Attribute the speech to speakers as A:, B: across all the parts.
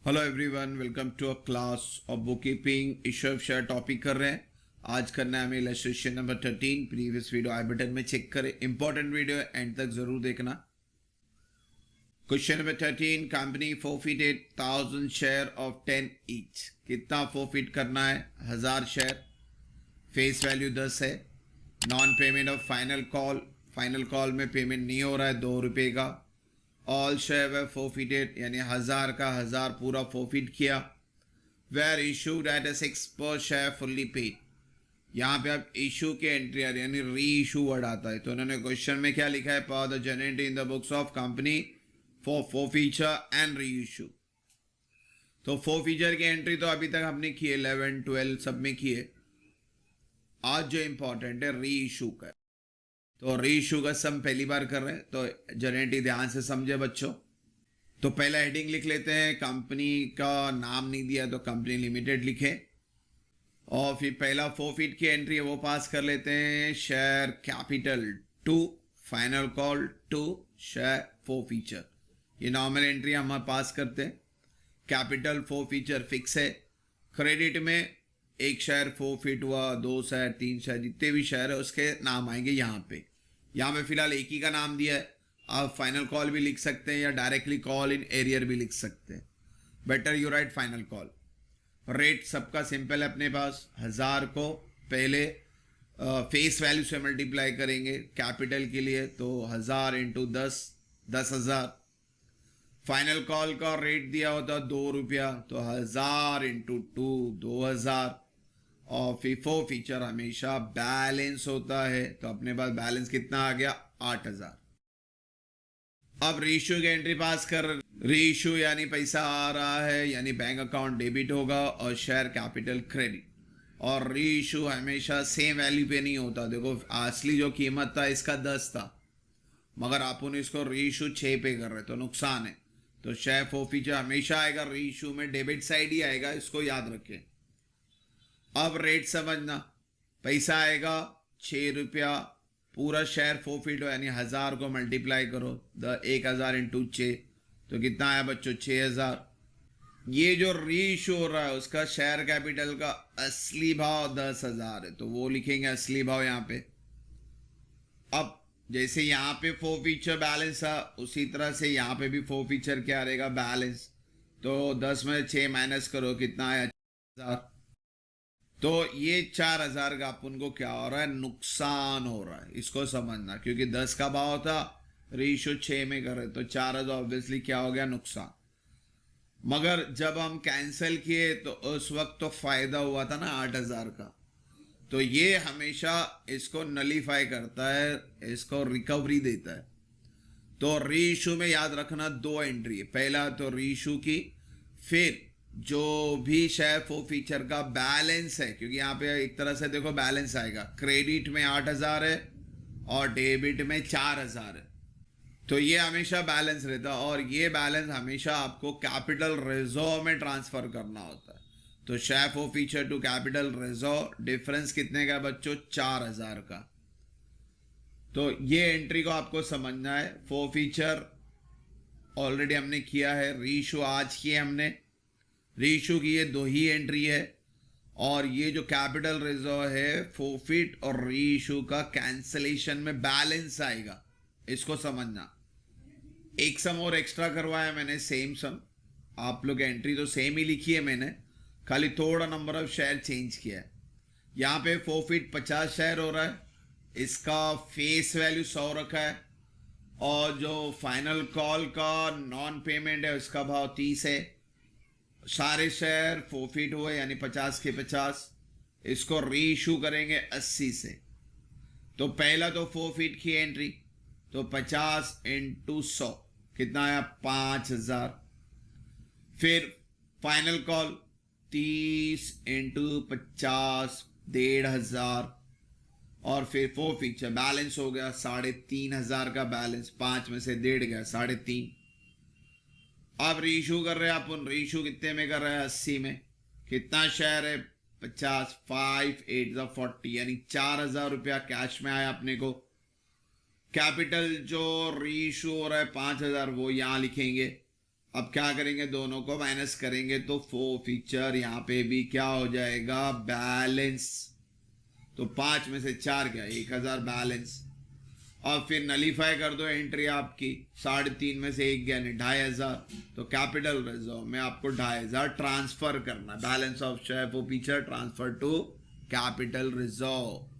A: Hello everyone, welcome to a class of book keeping. Issue share topic कर रहे हैं। आज करना है हमें illustration number 13। Previous video I button में चेक करें, इंपॉर्टेंट वीडियो है, एंड तक जरूर देखना। Question number 13, company forfeited 1000 share of 10 each. कितना फोरफिट करना है? 1000 शेयर। फेस वैल्यू 10 है। Non payment of final call, final call में पेमेंट नहीं हो रहा है, 2 रुपये का। ऑल शेयर वे फोरफिटेड, यानी 1000 का 1000 पूरा फोरफिट किया। वेर इशूड एट 6 पर शेयर फुल्ली पेड। यहाँ पे आप इशू के एंट्री आ रही है, यानी री इशू वर्ड आता है। तो उन्होंने क्वेश्चन में क्या लिखा है? Power the generate in the books of company for forfeiture and re issue. तो फोरफीचर की एंट्री तो अभी तक हमने की है, 11, 12 सब में की है। आज जो इंपॉर्टेंट है री इशू का। तो री इशू का सम पहली बार कर रहे हैं, तो जनरेटी ध्यान से समझे बच्चों। तो पहला हेडिंग लिख लेते हैं। कंपनी का नाम नहीं दिया तो कंपनी लिमिटेड लिखे, और फिर पहला फोरफिट की एंट्री है वो पास कर लेते हैं। Share capital to final call to share forfeiture, ये नॉर्मल एंट्री हम पास करते हैं। कैपिटल फोरफीचर फिक्स है। क्रेडिट में एक शेयर फोरफिट हुआ, 2 शेयर, 3 शेयर, जितने भी शेयर है उसके नाम आएंगे यहाँ पे। यहाँ पे फिलहाल एक ही का नाम दिया है। आप फाइनल कॉल भी लिख सकते हैं या डायरेक्टली कॉल इन एरियर भी लिख सकते हैं। Better you right final call. Rate सबका सिंपल है अपने पास। 1000 को पहले फेस वैल्यू से मल्टीप्लाई करेंगे कैपिटल के लिए, तो 1000 इंटू 10, 10,000। फाइनल कॉल का रेट दिया होता 2 रुपया, तो 1000 इंटू 2, 2000। और फिर फोरफीचर हमेशा बैलेंस होता है, तो अपने पास बैलेंस कितना आ गया? 8000। अब रीइश्यू की एंट्री पास कर। रीइश्यू यानी पैसा आ रहा है, यानी बैंक अकाउंट डेबिट होगा और शेयर कैपिटल क्रेडिट। और रीइश्यू हमेशा सेम वैल्यू पे नहीं होता। देखो असली जो कीमत था इसका 10 था, मगर अपन इसको रीइश्यू 6 पे कर रहे, तो नुकसान है। तो शेयर फोरफीचर हमेशा आएगा रीइश्यू में, डेबिट साइड ही आएगा, इसको याद रखें। अब रेट समझना। पैसा आएगा 6 रुपया, पूरा शेयर फोरफिट हो, यानी 1000 को मल्टीप्लाई करो 1000 इंटू 6, तो कितना आया बच्चों? 6000। ये जो री इशू हो रहा है उसका शेयर कैपिटल का असली भाव 10,000 है, तो वो लिखेंगे असली भाव यहाँ पे। अब जैसे यहाँ पे फोरफीचर बैलेंस था, उसी तरह से यहाँ पे भी फोरफीचर क्या रहेगा? बैलेंस। तो 10 में 6 माइनस करो, कितना आया? 4000। तो ये 4000 का अपन को क्या हो रहा है? नुकसान हो रहा है, इसको समझना। क्योंकि 10 का भाव था, रेशियो 6 में कर रहे, तो 4000 ऑब्वियसली क्या हो गया? नुकसान। मगर जब हम कैंसिल किए तो उस वक्त तो फायदा हुआ था ना 8000 का। तो ये हमेशा इसको नलीफाई करता है, इसको रिकवरी देता है। तो रीइश्यू में याद रखना 2 एंट्री है। पहला तो रीइश्यू की, फिर जो भी शेयर फोरफीचर का बैलेंस है, क्योंकि यहाँ पे एक तरह से देखो बैलेंस आएगा। क्रेडिट में 8000 है और डेबिट में 4000 है, तो ये हमेशा बैलेंस रहता है। और ये बैलेंस हमेशा आपको कैपिटल रिजर्व में ट्रांसफर करना होता है। तो share forfeiture to capital reserve difference कितने का बच्चों? 4000 का। तो ये एंट्री को आपको समझना है। फोरफीचर ऑलरेडी हमने किया है, रीइश्यू आज किए हमने। रीइश्यू की ये 2 ही एंट्री है, और ये जो कैपिटल रिजर्व है फोरफिट और रीइश्यू का कैंसलेशन में बैलेंस आएगा, इसको समझना। एक सम और एक्स्ट्रा करवाया मैंने, सेम सम। आप लोग एंट्री तो सेम ही लिखी है मैंने, खाली थोड़ा नंबर ऑफ शेयर चेंज किया है। यहाँ पे फोरफिट 50 शेयर हो रहा है, इसका फेस वैल्यू 100 रखा है, और जो फाइनल कॉल का नॉन पेमेंट है उसका भाव 30 है। सारे शेयर फोरफिट हुए, यानी 50 के 50। इसको रीइश्यू करेंगे 80 से। तो पहला तो फोरफिट की एंट्री, तो 50 इंटू 100 कितना आया? 5000। फिर फाइनल कॉल 30 इंटू 50, 1500। और फिर फोरफीचर बैलेंस हो गया 3500 का बैलेंस, 5 में से 1.5 गया, 3.5। अब रीइश्यू कर रहे हैं अपन। रीइश्यू कितने में कर रहे हैं? 80 में। कितना शेयर है? 50, 5 8 40, यानी 4000 रुपया कैश में आया अपने को। कैपिटल जो रीइश्यू हो रहा है 5000, वो यहां लिखेंगे। अब क्या करेंगे, दोनों को माइनस करेंगे तो फॉरफीचर यहाँ पे भी क्या हो जाएगा, बैलेंस। तो 5 में से 4 गया, 1000 बैलेंस। और फिर नलीफाई कर दो एंट्री आपकी, 3.5 में से 1 गया, नहीं 2500। तो कैपिटल रिजर्व में आपको 2500 ट्रांसफर करना, balance of share forfeiture transfer to capital reserve.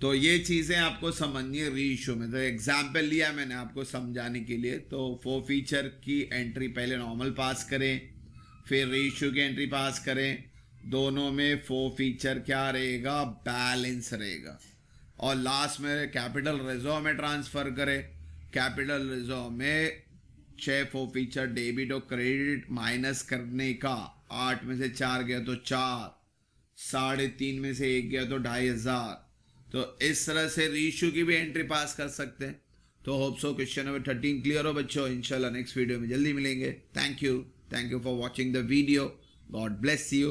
A: तो ये चीजें आपको समझनी है री इशू में। तो एग्जाम्पल लिया मैंने आपको समझाने के लिए। तो फॉरफीचर की एंट्री पहले नॉर्मल पास करें, फिर री इशू की एंट्री पास करें। दोनों में फॉरफीचर क्या रहेगा, बैलेंस रहेगा। और लास्ट में कैपिटल रिजर्व में ट्रांसफर करें। कैपिटल रिजर्व में 6 फॉरफीचर डेबिट और क्रेडिट माइनस करने का, 8 में से 4 गया तो 4, 3.5 में से 1 गया तो 2500। तो इस तरह से रीशू की भी एंट्री पास कर सकते हैं। तो hope so question number 13 clear हो बच्चों। इंशाल्लाह नेक्स्ट वीडियो में जल्दी मिलेंगे। Thank you for watching the video. God bless you.